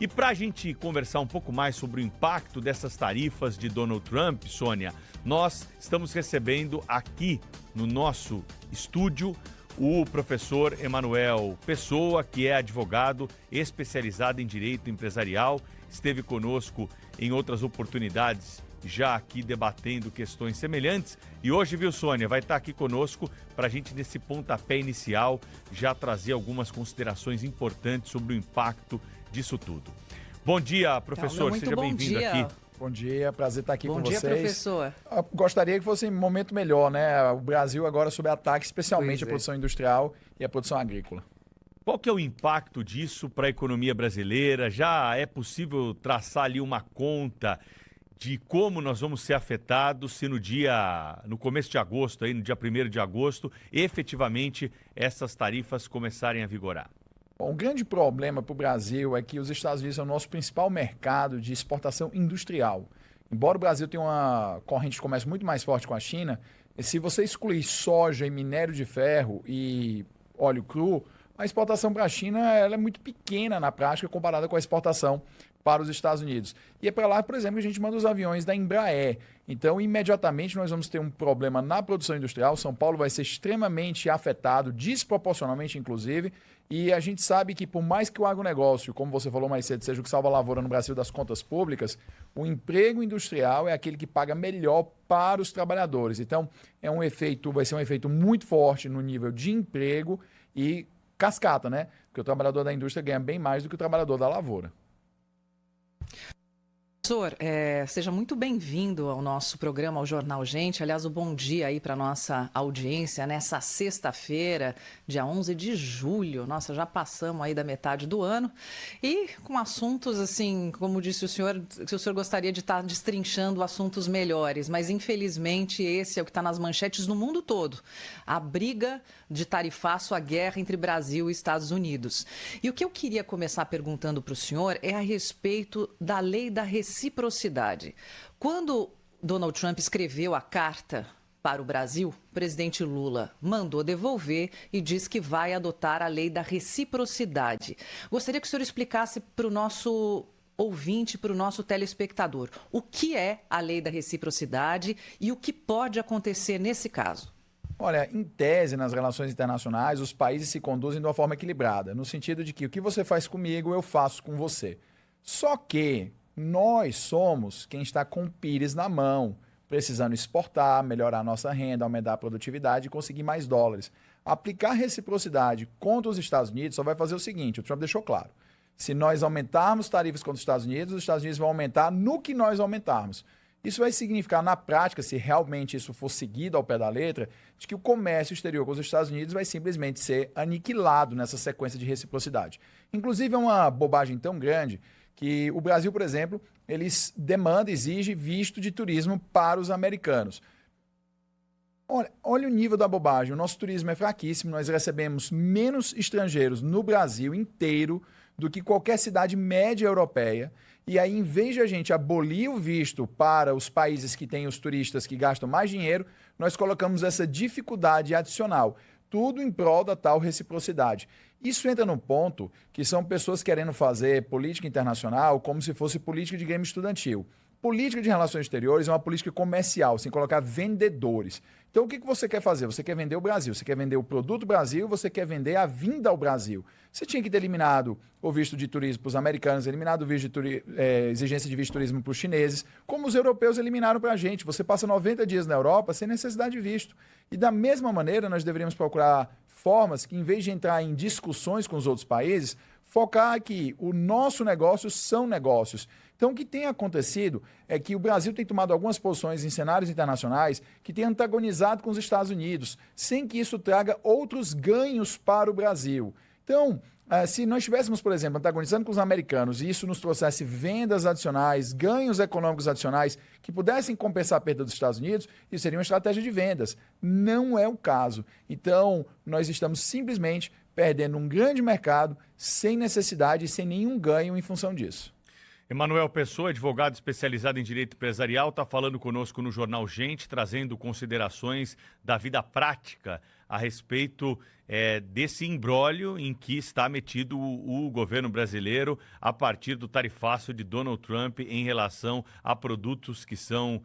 E para a gente conversar um pouco mais sobre o impacto dessas tarifas de Donald Trump, Sônia, nós estamos recebendo aqui no nosso estúdio o professor Emanuel Pessoa, que é advogado especializado em direito empresarial, esteve conosco em outras oportunidades já aqui debatendo questões semelhantes e hoje, viu, Sônia, vai estar aqui conosco para a gente, nesse pontapé inicial, já trazer algumas considerações importantes sobre o impacto disso tudo. Bom dia, professor, seja bem-vindo aqui. Bom dia, prazer estar aqui com vocês. Bom dia, professor. Eu gostaria que fosse um momento melhor, né? O Brasil agora sob ataque, especialmente a produção industrial e a produção agrícola. Qual que é o impacto disso para a economia brasileira? Já é possível traçar ali uma conta de como nós vamos ser afetados se no começo de agosto, aí, no dia 1º de agosto, efetivamente essas tarifas começarem a vigorar? Bom, o grande problema para o Brasil é que os Estados Unidos são o nosso principal mercado de exportação industrial. Embora o Brasil tenha uma corrente de comércio muito mais forte com a China, se você excluir soja e minério de ferro e óleo cru, a exportação para a China ela é muito pequena na prática comparada com a exportação para os Estados Unidos. E é para lá, por exemplo, que a gente manda os aviões da Embraer. Então, imediatamente, nós vamos ter um problema na produção industrial. São Paulo vai ser extremamente afetado, desproporcionalmente, inclusive. E a gente sabe que, por mais que o agronegócio, como você falou mais cedo, seja o que salva a lavoura no Brasil das contas públicas, o emprego industrial é aquele que paga melhor para os trabalhadores. Então, vai ser um efeito muito forte no nível de emprego e cascata, né? Porque o trabalhador da indústria ganha bem mais do que o trabalhador da lavoura. Professor, seja muito bem-vindo ao nosso programa, ao Jornal Gente. Aliás, o bom dia aí para nossa audiência nessa sexta-feira, dia 11 de julho. Nossa, já passamos aí da metade do ano. E com assuntos, assim, como disse o senhor, que o senhor gostaria de estar destrinchando assuntos melhores. Mas, infelizmente, esse é o que está nas manchetes no mundo todo. A briga de tarifaço, a guerra entre Brasil e Estados Unidos. E o que eu queria começar perguntando para o senhor é a respeito da lei da reciprocidade. Quando Donald Trump escreveu a carta para o Brasil, o presidente Lula mandou devolver e diz que vai adotar a lei da reciprocidade. Gostaria que o senhor explicasse para o nosso ouvinte, para o nosso telespectador, o que é a lei da reciprocidade e o que pode acontecer nesse caso. Olha, em tese, nas relações internacionais, os países se conduzem de uma forma equilibrada, no sentido de que o que você faz comigo, eu faço com você. Só que nós somos quem está com o pires na mão, precisando exportar, melhorar a nossa renda, aumentar a produtividade e conseguir mais dólares. Aplicar reciprocidade contra os Estados Unidos só vai fazer o seguinte, o Trump deixou claro, se nós aumentarmos tarifas contra os Estados Unidos vão aumentar no que nós aumentarmos. Isso vai significar, na prática, se realmente isso for seguido ao pé da letra, de que o comércio exterior com os Estados Unidos vai simplesmente ser aniquilado nessa sequência de reciprocidade. Inclusive, é uma bobagem tão grande que o Brasil, por exemplo, eles exige visto de turismo para os americanos. Olha o nível da bobagem. O nosso turismo é fraquíssimo, nós recebemos menos estrangeiros no Brasil inteiro do que qualquer cidade média europeia. E aí, em vez de a gente abolir o visto para os países que têm os turistas que gastam mais dinheiro, nós colocamos essa dificuldade adicional. Tudo em prol da tal reciprocidade. Isso entra num ponto que são pessoas querendo fazer política internacional como se fosse política de grêmio estudantil. Política de relações exteriores é uma política comercial, sem colocar vendedores. Então, o que você quer fazer? Você quer vender o Brasil, você quer vender o produto Brasil, você quer vender a vinda ao Brasil. Você tinha que ter eliminado o visto de turismo para os americanos, eliminado o visto de exigência de visto de turismo para os chineses, como os europeus eliminaram para a gente. Você passa 90 dias na Europa sem necessidade de visto. E da mesma maneira, nós deveríamos procurar formas que, em vez de entrar em discussões com os outros países, focar que o nosso negócio são negócios. Então, o que tem acontecido é que o Brasil tem tomado algumas posições em cenários internacionais que tem antagonizado com os Estados Unidos, sem que isso traga outros ganhos para o Brasil. Então, se nós estivéssemos, por exemplo, antagonizando com os americanos e isso nos trouxesse vendas adicionais, ganhos econômicos adicionais que pudessem compensar a perda dos Estados Unidos, isso seria uma estratégia de vendas. Não é o caso. Então, nós estamos simplesmente perdendo um grande mercado sem necessidade e sem nenhum ganho em função disso. Emanuel Pessoa, advogado especializado em direito empresarial, está falando conosco no Jornal Gente, trazendo considerações da vida prática a respeito desse imbróglio em que está metido o governo brasileiro a partir do tarifaço de Donald Trump em relação a produtos que são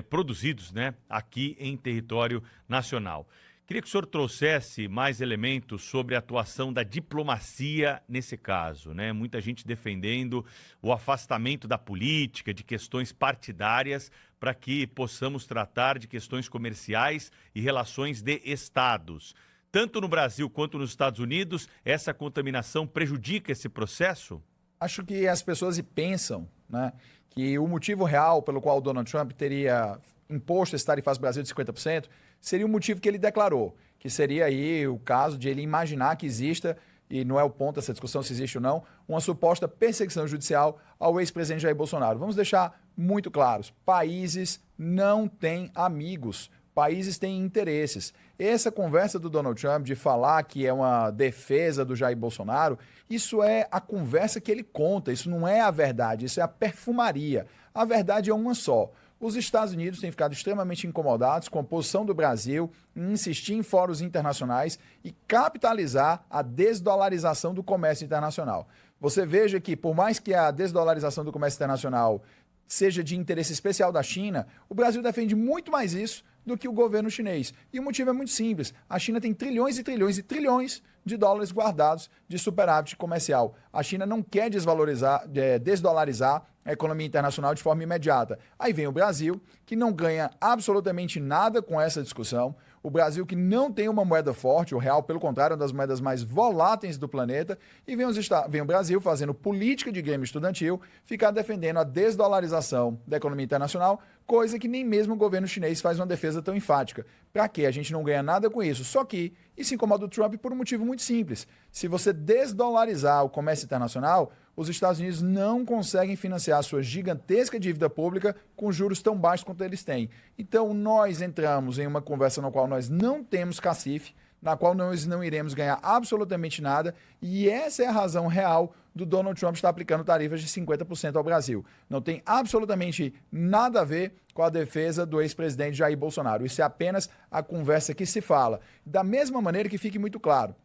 produzidos, né, aqui em território nacional. Queria que o senhor trouxesse mais elementos sobre a atuação da diplomacia nesse caso, né? Muita gente defendendo o afastamento da política, de questões partidárias, para que possamos tratar de questões comerciais e relações de estados. Tanto no Brasil quanto nos Estados Unidos, essa contaminação prejudica esse processo? Acho que as pessoas pensam, né, que o motivo real pelo qual o Donald Trump teria imposto esse tarifaço Brasil de 50% seria o motivo que ele declarou, que seria aí o caso de ele imaginar que exista, e não é o ponto dessa discussão se existe ou não, uma suposta perseguição judicial ao ex-presidente Jair Bolsonaro. Vamos deixar muito claros, países não têm amigos, países têm interesses. Essa conversa do Donald Trump de falar que é uma defesa do Jair Bolsonaro, isso é a conversa que ele conta, isso não é a verdade, isso é a perfumaria. A verdade é uma só. Os Estados Unidos têm ficado extremamente incomodados com a posição do Brasil em insistir em fóruns internacionais e capitalizar a desdolarização do comércio internacional. Você veja que, por mais que a desdolarização do comércio internacional seja de interesse especial da China, o Brasil defende muito mais isso do que o governo chinês. E o motivo é muito simples. A China tem trilhões e trilhões e trilhões de dólares guardados de superávit comercial. A China não quer desdolarizar a economia internacional de forma imediata. Aí vem o Brasil, que não ganha absolutamente nada com essa discussão. O Brasil que não tem uma moeda forte, o real, pelo contrário, é uma das moedas mais voláteis do planeta. E vem o Brasil fazendo política de grêmio estudantil, ficar defendendo a desdolarização da economia internacional, coisa que nem mesmo o governo chinês faz uma defesa tão enfática. Para quê? A gente não ganha nada com isso. Só que isso incomoda o Trump por um motivo muito simples. Se você desdolarizar o comércio internacional, os Estados Unidos não conseguem financiar a sua gigantesca dívida pública com juros tão baixos quanto eles têm. Então, nós entramos em uma conversa na qual nós não temos cacife, na qual nós não iremos ganhar absolutamente nada, e essa é a razão real do Donald Trump estar aplicando tarifas de 50% ao Brasil. Não tem absolutamente nada a ver com a defesa do ex-presidente Jair Bolsonaro. Isso é apenas a conversa que se fala. Da mesma maneira que fique muito claro,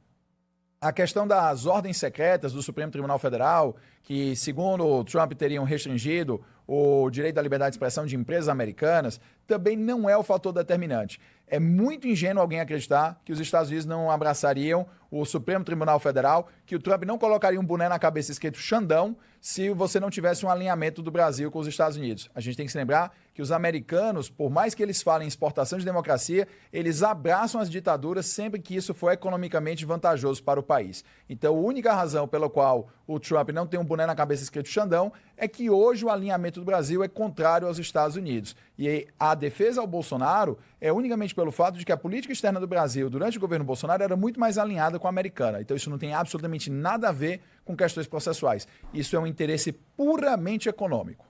a questão das ordens secretas do Supremo Tribunal Federal, que, segundo o Trump, teriam restringido o direito à liberdade de expressão de empresas americanas, também não é o fator determinante. É muito ingênuo alguém acreditar que os Estados Unidos não abraçariam o Supremo Tribunal Federal, que o Trump não colocaria um boné na cabeça escrito Xandão se você não tivesse um alinhamento do Brasil com os Estados Unidos. A gente tem que se lembrar que os americanos, por mais que eles falem em exportação de democracia, eles abraçam as ditaduras sempre que isso for economicamente vantajoso para o país. Então, a única razão pela qual o Trump não tem um boné na cabeça escrito Xandão é que hoje o alinhamento do Brasil é contrário aos Estados Unidos. E a defesa ao Bolsonaro é unicamente pelo fato de que a política externa do Brasil durante o governo Bolsonaro era muito mais alinhada com a americana. Então isso não tem absolutamente nada a ver com questões processuais. Isso é um interesse puramente econômico.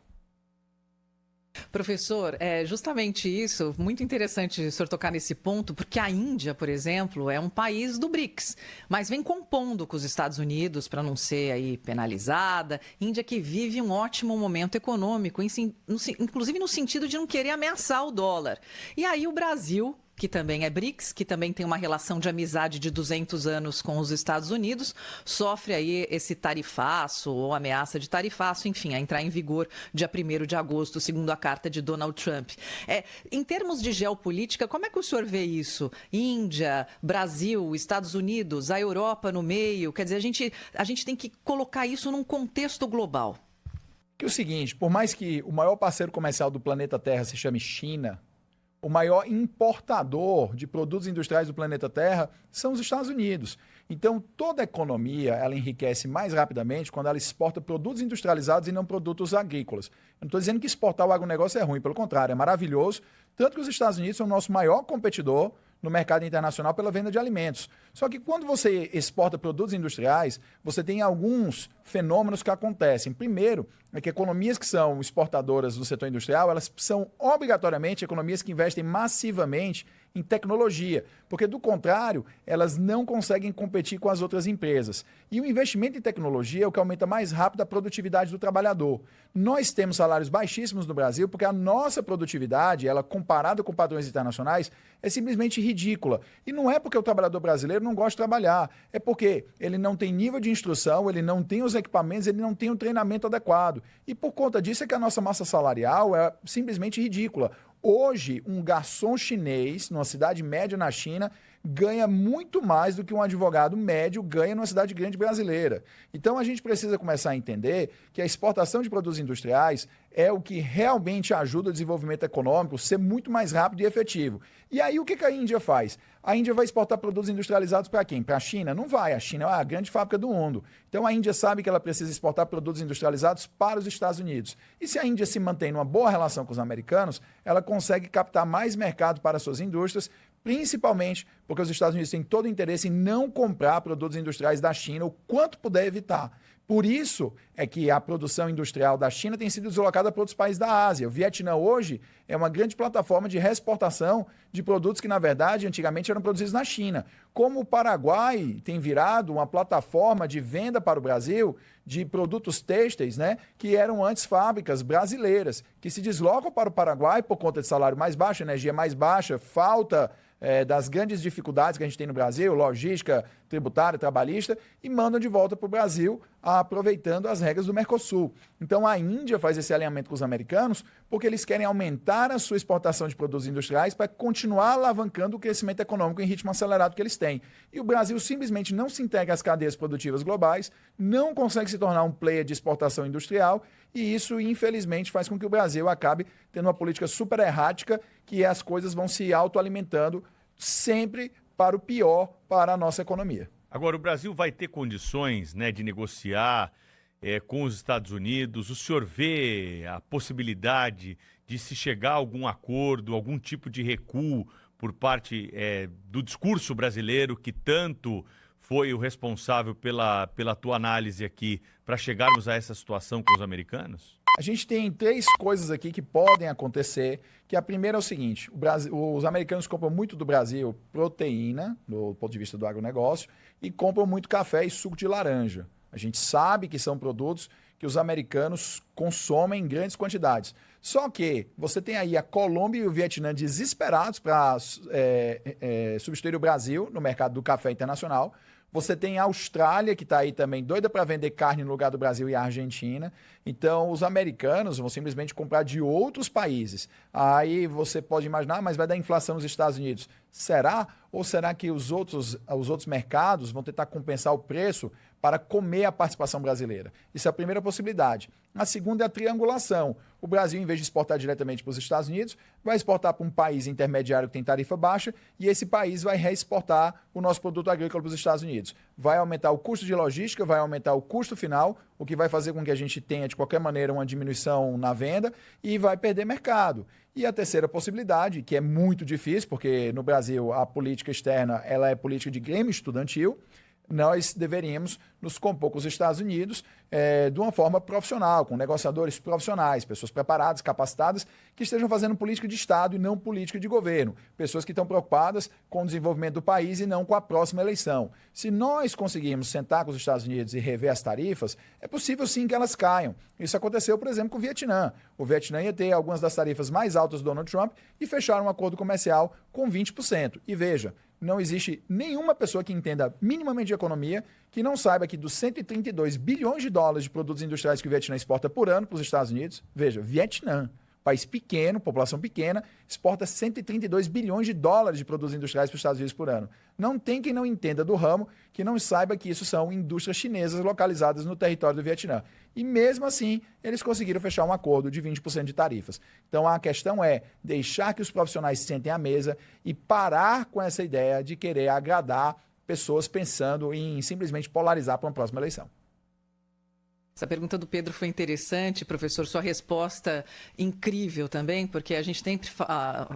Professor, é justamente isso, muito interessante o senhor tocar nesse ponto, porque a Índia, por exemplo, é um país do BRICS, mas vem compondo com os Estados Unidos para não ser aí penalizada. Índia que vive um ótimo momento econômico, inclusive no sentido de não querer ameaçar o dólar. E aí o Brasil, que também é BRICS, que também tem uma relação de amizade de 200 anos com os Estados Unidos, sofre aí esse tarifaço ou ameaça de tarifaço, enfim, a entrar em vigor dia 1º de agosto, segundo a carta de Donald Trump. Em termos de geopolítica, como é que o senhor vê isso? Índia, Brasil, Estados Unidos, a Europa no meio, quer dizer, a gente tem que colocar isso num contexto global. Que é o seguinte, por mais que o maior parceiro comercial do planeta Terra se chame China, o maior importador de produtos industriais do planeta Terra são os Estados Unidos. Então, toda economia ela enriquece mais rapidamente quando ela exporta produtos industrializados e não produtos agrícolas. Eu não estou dizendo que exportar o agronegócio é ruim, pelo contrário, é maravilhoso. Tanto que os Estados Unidos são o nosso maior competidor no mercado internacional pela venda de alimentos. Só que quando você exporta produtos industriais, você tem alguns fenômenos que acontecem. Primeiro, é que economias que são exportadoras do setor industrial, elas são obrigatoriamente economias que investem massivamente em tecnologia, porque do contrário, elas não conseguem competir com as outras empresas. E o investimento em tecnologia é o que aumenta mais rápido a produtividade do trabalhador. Nós temos salários baixíssimos no Brasil porque a nossa produtividade, ela comparada com padrões internacionais, é simplesmente ridícula. E não é porque o trabalhador brasileiro não gosta de trabalhar, é porque ele não tem nível de instrução, ele não tem os equipamentos, ele não tem o treinamento adequado. E por conta disso é que a nossa massa salarial é simplesmente ridícula. Hoje, um garçom chinês, numa cidade média na China, ganha muito mais do que um advogado médio ganha numa cidade grande brasileira. Então, a gente precisa começar a entender que a exportação de produtos industriais é o que realmente ajuda o desenvolvimento econômico a ser muito mais rápido e efetivo. E aí, o que a Índia faz? A Índia vai exportar produtos industrializados para quem? Para a China? Não vai. A China é a grande fábrica do mundo. Então, a Índia sabe que ela precisa exportar produtos industrializados para os Estados Unidos. E se a Índia se mantém numa boa relação com os americanos, ela consegue captar mais mercado para suas indústrias, principalmente porque os Estados Unidos têm todo o interesse em não comprar produtos industriais da China o quanto puder evitar. Por isso é que a produção industrial da China tem sido deslocada para outros países da Ásia. O Vietnã hoje é uma grande plataforma de reexportação de produtos que, na verdade, antigamente eram produzidos na China. Como o Paraguai tem virado uma plataforma de venda para o Brasil de produtos têxteis, né, que eram antes fábricas brasileiras, que se deslocam para o Paraguai por conta de salário mais baixo, energia mais baixa, falta das grandes dificuldades que a gente tem no Brasil, logística, tributária, trabalhista, e mandam de volta para o Brasil, aproveitando as regras do Mercosul. Então a Índia faz esse alinhamento com os americanos porque eles querem aumentar a sua exportação de produtos industriais para continuar alavancando o crescimento econômico em ritmo acelerado que eles têm. E o Brasil simplesmente não se integra às cadeias produtivas globais, não consegue se tornar um player de exportação industrial, e isso, infelizmente, faz com que o Brasil acabe tendo uma política super errática, que as coisas vão se autoalimentando sempre para o pior para a nossa economia. Agora, o Brasil vai ter condições, né, de negociar com os Estados Unidos? O senhor vê a possibilidade de se chegar a algum acordo, algum tipo de recuo por parte do discurso brasileiro, que tanto foi o responsável pela tua análise aqui, para chegarmos a essa situação com os americanos? A gente tem 3 coisas aqui que podem acontecer, que a primeira é o seguinte: os americanos compram muito do Brasil proteína, do ponto de vista do agronegócio, e compram muito café e suco de laranja. A gente sabe que são produtos que os americanos consomem em grandes quantidades. Só que você tem aí a Colômbia e o Vietnã desesperados para substituir o Brasil no mercado do café internacional. Você tem a Austrália, que está aí também doida para vender carne no lugar do Brasil, e a Argentina. Então, os americanos vão simplesmente comprar de outros países. Aí você pode imaginar, mas vai dar inflação nos Estados Unidos. Será? Ou será que os outros mercados vão tentar compensar o preço para comer a participação brasileira? Isso é a primeira possibilidade. A segunda é a triangulação. O Brasil, em vez de exportar diretamente para os Estados Unidos, vai exportar para um país intermediário que tem tarifa baixa, e esse país vai reexportar o nosso produto agrícola para os Estados Unidos. Vai aumentar o custo de logística, vai aumentar o custo final, o que vai fazer com que a gente tenha, de qualquer maneira, uma diminuição na venda, e vai perder mercado. E a terceira possibilidade, que é muito difícil, porque no Brasil a política externa ela é política de grêmio estudantil, nós deveríamos nos compor com os Estados Unidos de uma forma profissional, com negociadores profissionais, pessoas preparadas, capacitadas, que estejam fazendo política de Estado e não política de governo. Pessoas que estão preocupadas com o desenvolvimento do país e não com a próxima eleição. Se nós conseguirmos sentar com os Estados Unidos e rever as tarifas, é possível sim que elas caiam. Isso aconteceu, por exemplo, com o Vietnã. O Vietnã ia ter algumas das tarifas mais altas do Donald Trump e fecharam um acordo comercial com 20%. E veja, não existe nenhuma pessoa que entenda minimamente de economia que não saiba que dos 132 bilhões de dólares de produtos industriais que o Vietnã exporta por ano para os Estados Unidos, veja, Vietnã, país pequeno, população pequena, exporta 132 bilhões de dólares de produtos industriais para os Estados Unidos por ano. Não tem quem não entenda do ramo que não saiba que isso são indústrias chinesas localizadas no território do Vietnã. E mesmo assim, eles conseguiram fechar um acordo de 20% de tarifas. Então a questão é deixar que os profissionais sentem à mesa e parar com essa ideia de querer agradar pessoas pensando em simplesmente polarizar para uma próxima eleição. Essa pergunta do Pedro foi interessante, professor. Sua resposta incrível também, porque a gente sempre,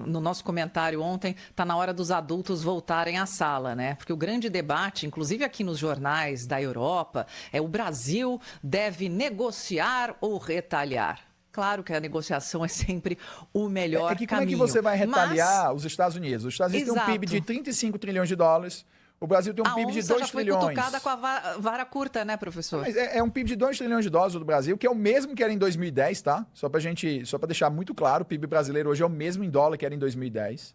no nosso comentário ontem, está na hora dos adultos voltarem à sala, né? Porque o grande debate, inclusive aqui nos jornais da Europa, é: o Brasil deve negociar ou retalhar? Claro que a negociação é sempre o melhor É que como caminho. é que você vai retaliar os Estados Unidos? Os Estados Unidos têm um PIB de Exato. 35 trilhões de dólares. O Brasil tem um A PIB de onça 2 já foi trilhões. cutucada com a vara curta, né, professor? Mas é um PIB de 2 trilhões de dólares do Brasil, que é o mesmo que era em 2010, tá? Só para deixar muito claro, o PIB brasileiro hoje é o mesmo em dólar que era em 2010.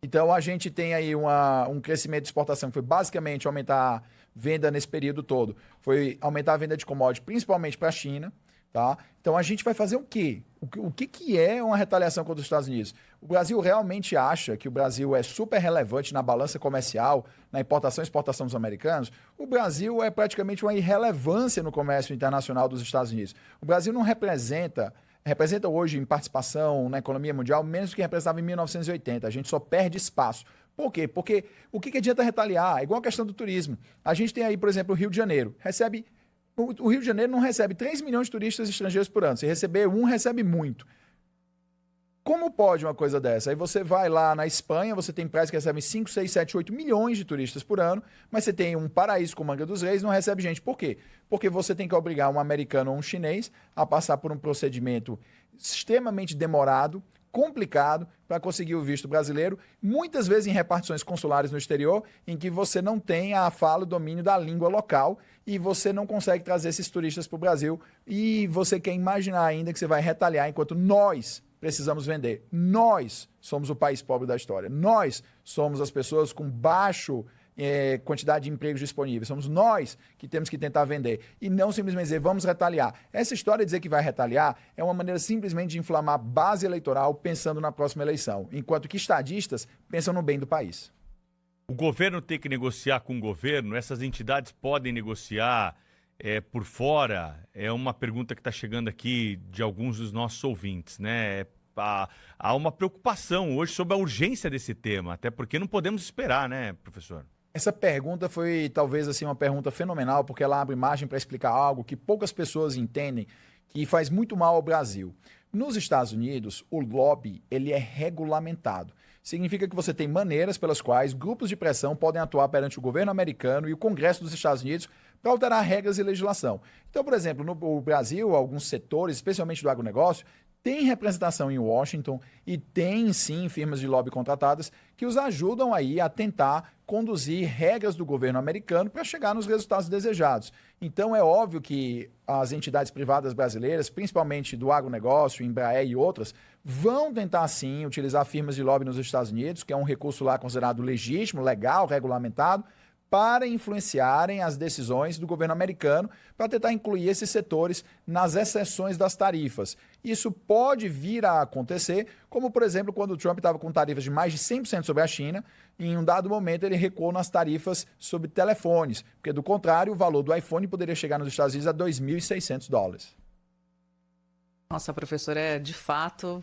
Então a gente tem aí um crescimento de exportação que foi basicamente aumentar a venda nesse período todo. Foi aumentar a venda de commodities, principalmente para a China. Tá? Então a gente vai fazer o quê? O que é uma retaliação contra os Estados Unidos? O Brasil realmente acha que o Brasil é super relevante na balança comercial, na importação e exportação dos americanos? O Brasil é praticamente uma irrelevância no comércio internacional dos Estados Unidos. O Brasil não representa hoje em participação na economia mundial menos do que representava em 1980. A gente só perde espaço. Por quê? Porque o que adianta retaliar? É igual a questão do turismo. A gente tem aí, por exemplo, o Rio de Janeiro. O Rio de Janeiro não recebe 3 milhões de turistas estrangeiros por ano. Se receber um, recebe muito. Como pode uma coisa dessa? Aí você vai lá na Espanha, você tem praias que recebem 5, 6, 7, 8 milhões de turistas por ano, mas você tem um paraíso como Angra dos Reis e não recebe gente. Por quê? Porque você tem que obrigar um americano ou um chinês a passar por um procedimento extremamente demorado, complicado para conseguir o visto brasileiro, muitas vezes em repartições consulares no exterior, em que você não tem a fala, o domínio da língua local e você não consegue trazer esses turistas para o Brasil e você quer imaginar ainda que você vai retaliar enquanto nós precisamos vender. Nós somos o país pobre da história. Nós somos as pessoas com baixo quantidade de empregos disponíveis. Somos nós que temos que tentar vender e não simplesmente dizer vamos retaliar. Essa história de dizer que vai retaliar é uma maneira simplesmente de inflamar a base eleitoral pensando na próxima eleição, enquanto que estadistas pensam no bem do país. O governo tem que negociar com o governo? Essas entidades podem negociar por fora? É uma pergunta que está chegando aqui de alguns dos nossos ouvintes, né? Há uma preocupação hoje sobre a urgência desse tema, até porque não podemos esperar, né, professor? Essa pergunta foi talvez assim uma pergunta fenomenal, porque ela abre margem para explicar algo que poucas pessoas entendem, que faz muito mal ao Brasil. Nos Estados Unidos, o lobby ele é regulamentado. Significa que você tem maneiras pelas quais grupos de pressão podem atuar perante o governo americano e o Congresso dos Estados Unidos para alterar regras e legislação. Então, por exemplo, no Brasil, alguns setores, especialmente do agronegócio, tem representação em Washington e tem, sim, firmas de lobby contratadas que os ajudam aí a tentar conduzir regras do governo americano para chegar nos resultados desejados. Então, é óbvio que as entidades privadas brasileiras, principalmente do agronegócio, Embraer e outras, vão tentar, sim, utilizar firmas de lobby nos Estados Unidos, que é um recurso lá considerado legítimo, legal, regulamentado, para influenciarem as decisões do governo americano para tentar incluir esses setores nas exceções das tarifas. Isso pode vir a acontecer, como, por exemplo, quando o Trump estava com tarifas de mais de 100% sobre a China, e em um dado momento ele recuou nas tarifas sobre telefones, porque, do contrário, o valor do iPhone poderia chegar nos Estados Unidos a $2.600. Nossa, professor, de fato,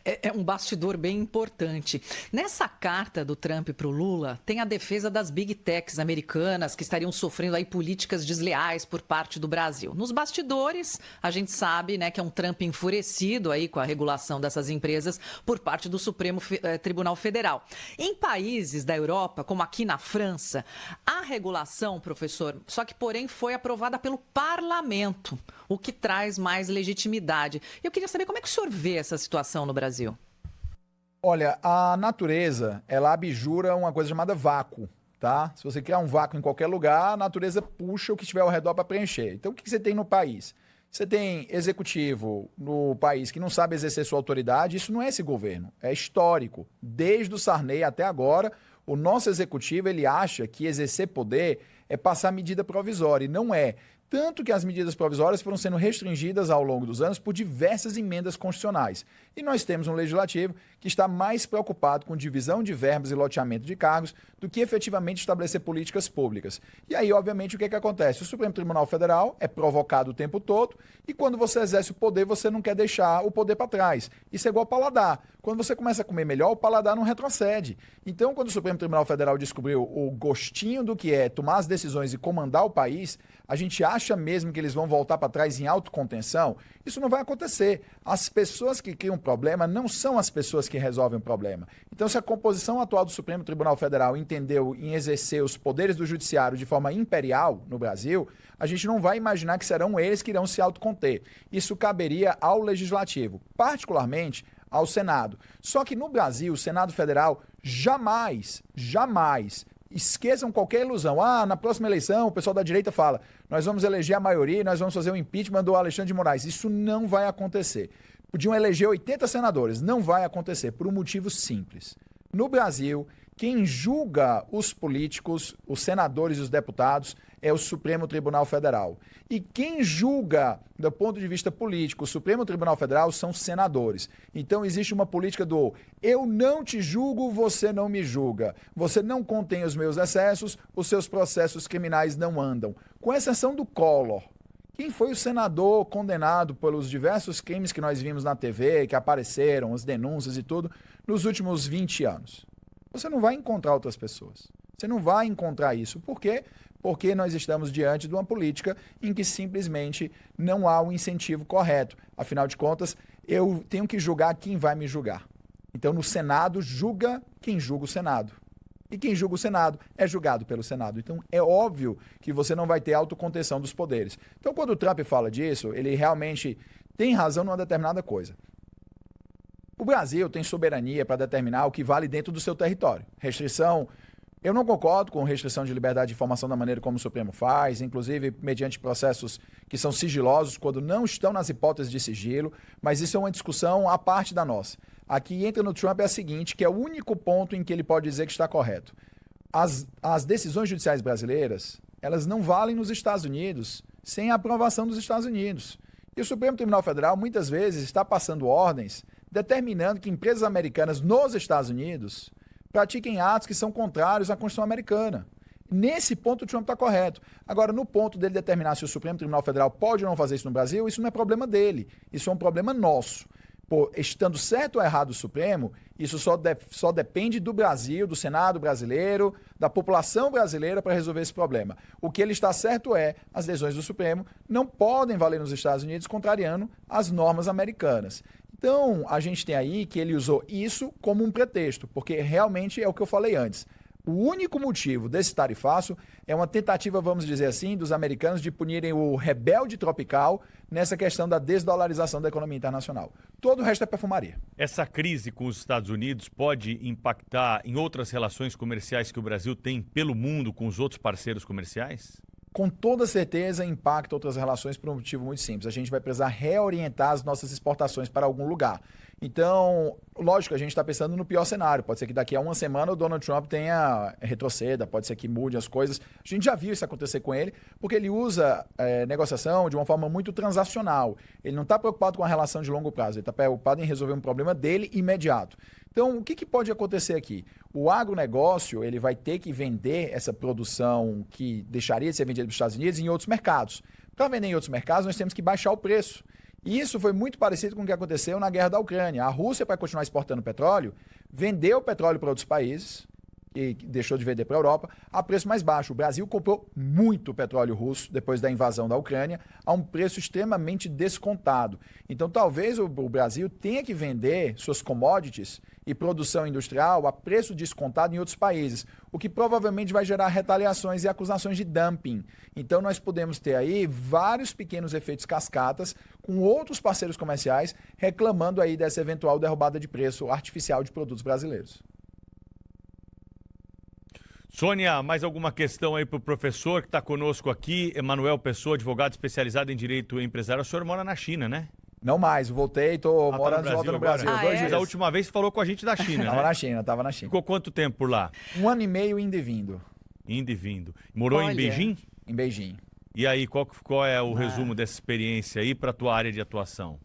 é um bastidor bem importante. Nessa carta do Trump para o Lula, tem a defesa das big techs americanas que estariam sofrendo aí políticas desleais por parte do Brasil. Nos bastidores, a gente sabe, né, que é um Trump enfurecido aí com a regulação dessas empresas por parte do Supremo Tribunal Federal. Em países da Europa, como aqui na França, a regulação, professor, só que porém foi aprovada pelo parlamento, o que traz mais legitimidade. Eu queria saber como é que o senhor vê essa situação no Brasil. Olha, a natureza, ela abjura uma coisa chamada vácuo, tá? Se você criar um vácuo em qualquer lugar, a natureza puxa o que estiver ao redor para preencher. Então, o que você tem no país? Você tem executivo no país que não sabe exercer sua autoridade, isso não é esse governo, é histórico. Desde o Sarney até agora, o nosso executivo, ele acha que exercer poder é passar medida provisória, e não é. Tanto que as medidas provisórias foram sendo restringidas ao longo dos anos por diversas emendas constitucionais. E nós temos um legislativo que está mais preocupado com divisão de verbas e loteamento de cargos do que efetivamente estabelecer políticas públicas. E aí, obviamente, o que acontece? O Supremo Tribunal Federal é provocado o tempo todo e quando você exerce o poder, você não quer deixar o poder para trás. Isso é igual ao paladar. Quando você começa a comer melhor, o paladar não retrocede. Então, quando o Supremo Tribunal Federal descobriu o gostinho do que é tomar as decisões e comandar o país, A gente acha mesmo que eles vão voltar para trás em autocontenção? Isso não vai acontecer. As pessoas que criam problema não são as pessoas que resolvem o problema. Então, se a composição atual do Supremo Tribunal Federal entendeu em exercer os poderes do judiciário de forma imperial no Brasil, a gente não vai imaginar que serão eles que irão se autoconter. Isso caberia ao Legislativo, particularmente ao Senado. Só que no Brasil, o Senado Federal jamais, esqueçam qualquer ilusão. Na próxima eleição, o pessoal da direita fala, nós vamos eleger a maioria e nós vamos fazer o impeachment do Alexandre de Moraes. Isso não vai acontecer. Podiam eleger 80 senadores. Não vai acontecer, por um motivo simples. No Brasil, quem julga os políticos, os senadores e os deputados, é o Supremo Tribunal Federal. E quem julga, do ponto de vista político, o Supremo Tribunal Federal são senadores. Então existe uma política do eu não te julgo, você não me julga. Você não contém os meus excessos, os seus processos criminais não andam. Com exceção do Collor. Quem foi o senador condenado pelos diversos crimes que nós vimos na TV, que apareceram, as denúncias e tudo, nos últimos 20 anos? Você não vai encontrar outras pessoas. Você não vai encontrar isso. Por quê? Porque nós estamos diante de uma política em que simplesmente não há um incentivo correto. Afinal de contas, eu tenho que julgar quem vai me julgar. Então, no Senado, julga quem julga o Senado. E quem julga o Senado é julgado pelo Senado. Então, é óbvio que você não vai ter autocontenção dos poderes. Então, quando o Trump fala disso, ele realmente tem razão numa determinada coisa. O Brasil tem soberania para determinar o que vale dentro do seu território. Restrição... Eu não concordo com restrição de liberdade de informação da maneira como o Supremo faz, inclusive mediante processos que são sigilosos quando não estão nas hipóteses de sigilo, mas isso é uma discussão à parte da nossa. Aqui entra no Trump é a seguinte, que é o único ponto em que ele pode dizer que está correto. As decisões judiciais brasileiras, elas não valem nos Estados Unidos sem a aprovação dos Estados Unidos. E o Supremo Tribunal Federal muitas vezes está passando ordens determinando que empresas americanas nos Estados Unidos pratiquem atos que são contrários à Constituição americana. Nesse ponto, o Trump está correto. Agora, no ponto dele determinar se o Supremo Tribunal Federal pode ou não fazer isso no Brasil, isso não é problema dele. Isso é um problema nosso. Estando certo ou errado o Supremo, isso só depende do Brasil, do Senado brasileiro, da população brasileira para resolver esse problema. O que ele está certo é, as decisões do Supremo não podem valer nos Estados Unidos, contrariando as normas americanas. Então, a gente tem aí que ele usou isso como um pretexto, porque realmente é o que eu falei antes. O único motivo desse tarifaço é uma tentativa, vamos dizer assim, dos americanos de punirem o rebelde tropical nessa questão da desdolarização da economia internacional. Todo o resto é perfumaria. Essa crise com os Estados Unidos pode impactar em outras relações comerciais que o Brasil tem pelo mundo com os outros parceiros comerciais? Com toda certeza impacta outras relações por um motivo muito simples. A gente vai precisar reorientar as nossas exportações para algum lugar. Então, lógico, a gente está pensando no pior cenário. Pode ser que daqui a uma semana o Donald Trump retroceda, pode ser que mude as coisas. A gente já viu isso acontecer com ele, porque ele usa negociação de uma forma muito transacional. Ele não está preocupado com a relação de longo prazo, ele está preocupado em resolver um problema dele imediato. Então, o que pode acontecer aqui? O agronegócio ele vai ter que vender essa produção que deixaria de ser vendida para os Estados Unidos em outros mercados. Para vender em outros mercados, nós temos que baixar o preço. E isso foi muito parecido com o que aconteceu na guerra da Ucrânia. A Rússia, para continuar exportando petróleo, vendeu petróleo para outros países, e deixou de vender para a Europa, a preço mais baixo. O Brasil comprou muito petróleo russo depois da invasão da Ucrânia, a um preço extremamente descontado. Então, talvez o Brasil tenha que vender suas commodities e produção industrial a preço descontado em outros países, o que provavelmente vai gerar retaliações e acusações de dumping. Então, nós podemos ter aí vários pequenos efeitos cascatas com outros parceiros comerciais reclamando aí dessa eventual derrubada de preço artificial de produtos brasileiros. Sônia, mais alguma questão aí para o professor que está conosco aqui? Emanuel Pessoa, advogado especializado em direito empresarial. O senhor mora na China, né? Não mais, voltei, estou morando de volta no Brasil. Mas a última vez falou com a gente da China, né? Tava na China. Ficou quanto tempo por lá? 1 ano e meio indo e vindo. Indo e vindo. Morou em Beijing? Em Beijing. E aí, qual é o resumo dessa experiência aí para a tua área de atuação?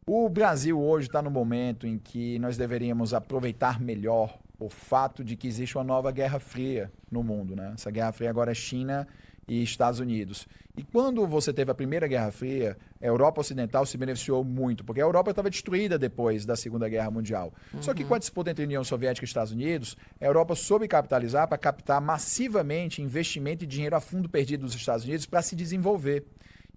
O Brasil hoje está no momento em que nós deveríamos aproveitar melhor o fato de que existe uma nova Guerra Fria no mundo, né? Essa Guerra Fria agora é China e Estados Unidos. E quando você teve a Primeira Guerra Fria, a Europa Ocidental se beneficiou muito, porque a Europa estava destruída depois da Segunda Guerra Mundial. Só que com a disputa entre a União Soviética e Estados Unidos, a Europa soube capitalizar para captar massivamente investimento e dinheiro a fundo perdido dos Estados Unidos para se desenvolver.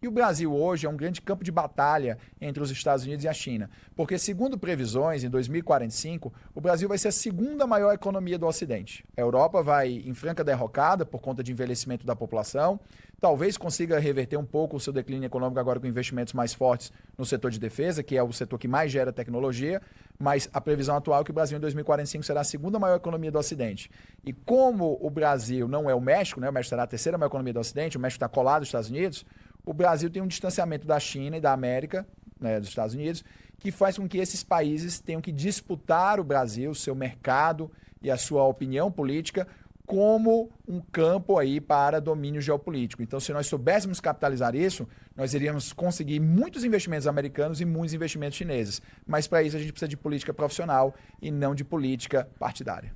E o Brasil hoje é um grande campo de batalha entre os Estados Unidos e a China, porque segundo previsões, em 2045, o Brasil vai ser a segunda maior economia do Ocidente. A Europa vai em franca derrocada por conta de envelhecimento da população, talvez consiga reverter um pouco o seu declínio econômico agora com investimentos mais fortes no setor de defesa, que é o setor que mais gera tecnologia, mas a previsão atual é que o Brasil em 2045 será a segunda maior economia do Ocidente. E como o Brasil não é o México, né? O México será a terceira maior economia do Ocidente, o México está colado aos Estados Unidos, o Brasil tem um distanciamento da China e da América, né, dos Estados Unidos, que faz com que esses países tenham que disputar o Brasil, seu mercado e a sua opinião política como um campo aí para domínio geopolítico. Então, se nós soubéssemos capitalizar isso, nós iríamos conseguir muitos investimentos americanos e muitos investimentos chineses. Mas para isso a gente precisa de política profissional e não de política partidária.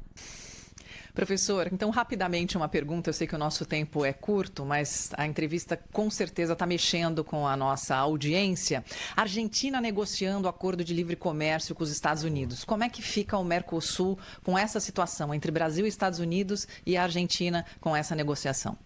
Professor, então rapidamente uma pergunta, eu sei que o nosso tempo é curto, mas a entrevista com certeza está mexendo com a nossa audiência. Argentina negociando acordo de livre comércio com os Estados Unidos. Como é que fica o Mercosul com essa situação entre Brasil e Estados Unidos e a Argentina com essa negociação?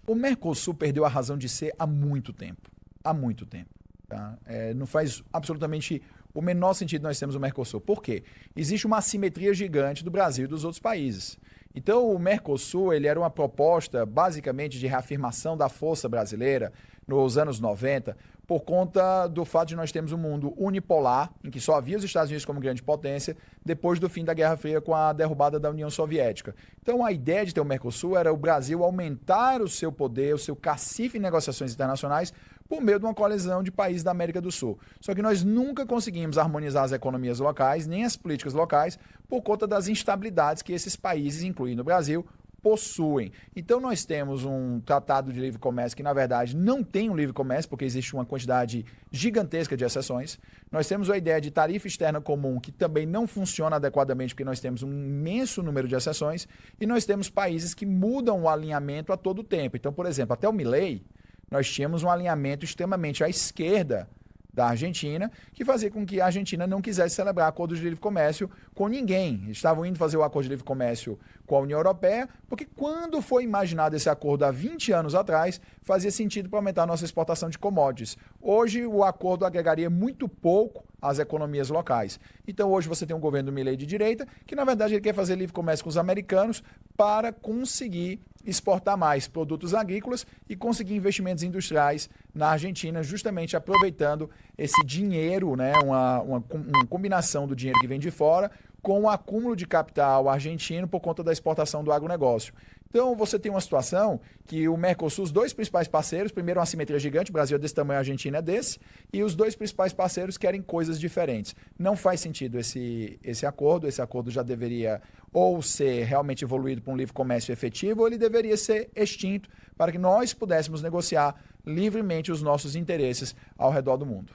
O Mercosul perdeu a razão de ser há muito tempo. Há muito tempo. Tá? Não faz absolutamente o menor sentido nós temos o Mercosul. Por quê? Existe uma assimetria gigante do Brasil e dos outros países. Então, o Mercosul ele era uma proposta, basicamente, de reafirmação da força brasileira nos anos 90, por conta do fato de nós termos um mundo unipolar, em que só havia os Estados Unidos como grande potência, depois do fim da Guerra Fria com a derrubada da União Soviética. Então, a ideia de ter o Mercosul era o Brasil aumentar o seu poder, o seu cacife em negociações internacionais, por meio de uma coalizão de países da América do Sul. Só que nós nunca conseguimos harmonizar as economias locais, nem as políticas locais, por conta das instabilidades que esses países, incluindo o Brasil, possuem. Então nós temos um tratado de livre comércio que, na verdade, não tem um livre comércio, porque existe uma quantidade gigantesca de exceções. Nós temos a ideia de tarifa externa comum, que também não funciona adequadamente, porque nós temos um imenso número de exceções, e nós temos países que mudam o alinhamento a todo tempo. Então, por exemplo, até o Milei, nós tínhamos um alinhamento extremamente à esquerda da Argentina, que fazia com que a Argentina não quisesse celebrar acordos de livre comércio com ninguém. Estavam indo fazer o acordo de livre comércio com a União Europeia, porque quando foi imaginado esse acordo há 20 anos atrás, fazia sentido para aumentar a nossa exportação de commodities. Hoje, o acordo agregaria muito pouco às economias locais. Então, hoje você tem um governo do Milei de direita, que na verdade ele quer fazer livre comércio com os americanos para conseguir exportar mais produtos agrícolas e conseguir investimentos industriais na Argentina, justamente aproveitando esse dinheiro, né, uma combinação do dinheiro que vem de fora com o acúmulo de capital argentino por conta da exportação do agronegócio. Então, você tem uma situação que o Mercosul, os dois principais parceiros, primeiro uma assimetria gigante, o Brasil é desse tamanho, a Argentina é desse, e os dois principais parceiros querem coisas diferentes. Não faz sentido esse acordo já deveria ou ser realmente evoluído para um livre comércio efetivo, ou ele deveria ser extinto para que nós pudéssemos negociar livremente os nossos interesses ao redor do mundo.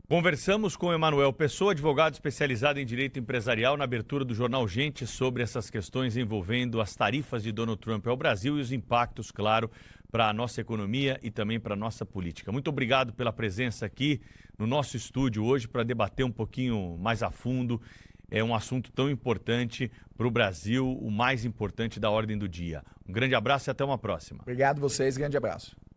Conversamos com Emanuel Pessoa, advogado especializado em direito empresarial, na abertura do Jornal Gente, sobre essas questões envolvendo as tarifas de Donald Trump ao Brasil e os impactos, claro, para a nossa economia e também para a nossa política. Muito obrigado pela presença aqui no nosso estúdio hoje para debater um pouquinho mais a fundo. É um assunto tão importante para o Brasil, o mais importante da ordem do dia. Um grande abraço e até uma próxima. Obrigado a vocês, grande abraço.